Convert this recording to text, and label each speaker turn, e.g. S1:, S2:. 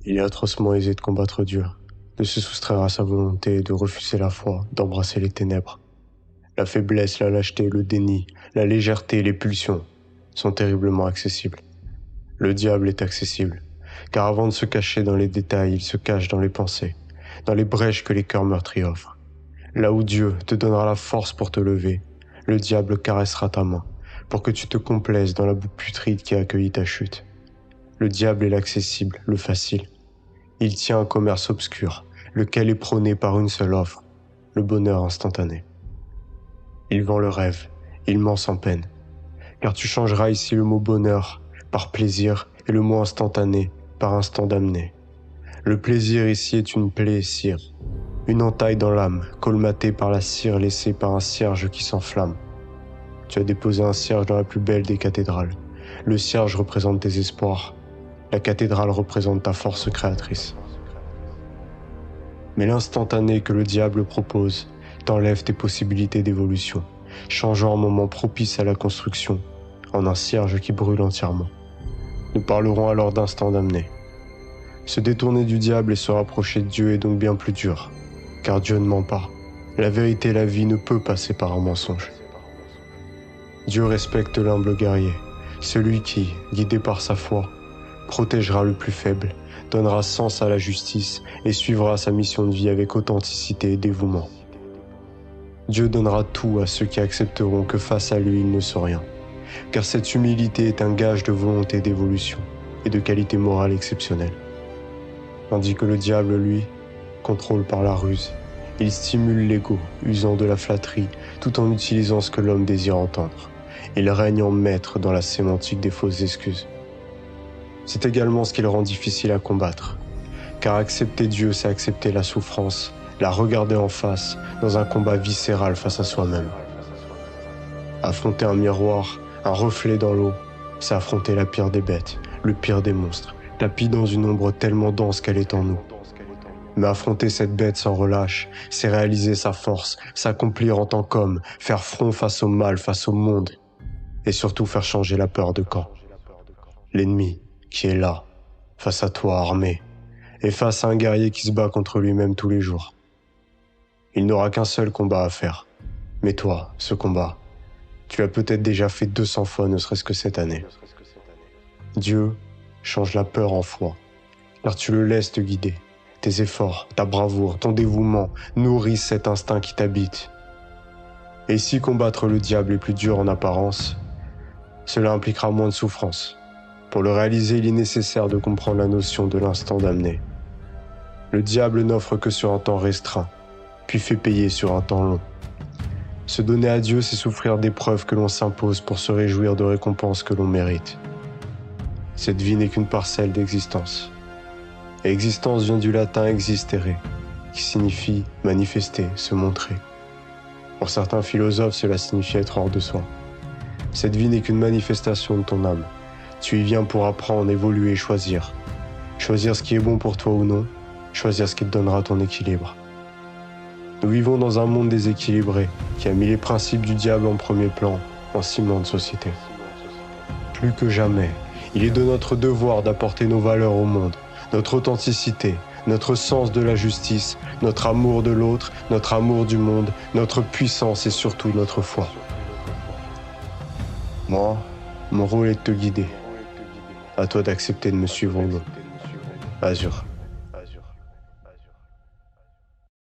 S1: Il est atrocement aisé de combattre Dieu, de se soustraire à sa volonté, de refuser la foi, d'embrasser les ténèbres. La faiblesse, la lâcheté, le déni, la légèreté, les pulsions sont terriblement accessibles. Le diable est accessible, car avant de se cacher dans les détails, il se cache dans les pensées, dans les brèches que les cœurs meurtris offrent. Là où Dieu te donnera la force pour te lever, le diable caressera ta main, pour que tu te complaises dans la boue putride qui a accueilli ta chute. Le diable est l'accessible, le facile. Il tient un commerce obscur, lequel est prôné par une seule offre, le bonheur instantané. Il vend le rêve, il ment sans peine, car tu changeras ici le mot bonheur par plaisir et le mot instantané par instant damné. Le plaisir ici est une plaie, sire, une entaille dans l'âme, colmatée par la cire laissée par un cierge qui s'enflamme. Tu as déposé un cierge dans la plus belle des cathédrales. Le cierge représente tes espoirs, la cathédrale représente ta force créatrice. Mais l'instantané que le diable propose t'enlève tes possibilités d'évolution, changeant un moment propice à la construction en un cierge qui brûle entièrement. Nous parlerons alors d'instant damné. Se détourner du diable et se rapprocher de Dieu est donc bien plus dur, car Dieu ne ment pas. La vérité et la vie ne peuvent passer par un mensonge. Dieu respecte l'humble guerrier, celui qui, guidé par sa foi, protégera le plus faible, donnera sens à la justice et suivra sa mission de vie avec authenticité et dévouement. Dieu donnera tout à ceux qui accepteront que face à lui il ne sont rien, car cette humilité est un gage de volonté d'évolution et de qualité morale exceptionnelle. Tandis que le diable, lui, contrôle par la ruse. Il stimule l'ego, usant de la flatterie, tout en utilisant ce que l'homme désire entendre. Il règne en maître dans la sémantique des fausses excuses. C'est également ce qui le rend difficile à combattre, car accepter Dieu, c'est accepter la souffrance, la regarder en face, dans un combat viscéral face à soi-même. Affronter un miroir, un reflet dans l'eau, c'est affronter la pire des bêtes, le pire des monstres, tapis dans une ombre tellement dense qu'elle est en nous. Mais affronter cette bête sans relâche, c'est réaliser sa force, s'accomplir en tant qu'homme, faire front face au mal, face au monde, et surtout faire changer la peur de camp. L'ennemi qui est là, face à toi armé, et face à un guerrier qui se bat contre lui-même tous les jours. Il n'aura qu'un seul combat à faire. Mais toi, ce combat, tu l'as peut-être déjà fait 200 fois, ne serait-ce que cette année. Dieu change la peur en foi, car tu le laisses te guider. Tes efforts, ta bravoure, ton dévouement nourrissent cet instinct qui t'habite. Et si combattre le diable est plus dur en apparence, cela impliquera moins de souffrance. Pour le réaliser, il est nécessaire de comprendre la notion de l'instant damné. Le diable n'offre que sur un temps restreint, puis fait payer sur un temps long. Se donner à Dieu, c'est souffrir d'épreuves que l'on s'impose pour se réjouir de récompenses que l'on mérite. Cette vie n'est qu'une parcelle d'existence. Et existence vient du latin existere, qui signifie manifester, se montrer. Pour certains philosophes, cela signifie être hors de soi. Cette vie n'est qu'une manifestation de ton âme. Tu y viens pour apprendre, évoluer, choisir. Choisir ce qui est bon pour toi ou non, choisir ce qui te donnera ton équilibre. Nous vivons dans un monde déséquilibré, qui a mis les principes du diable en premier plan, en ciment de société. Plus que jamais, il est de notre devoir d'apporter nos valeurs au monde, notre authenticité, notre sens de la justice, notre amour de l'autre, notre amour du monde, notre puissance et surtout notre foi. Moi, mon rôle est de te guider. À toi d'accepter de me suivre ou non. Azur.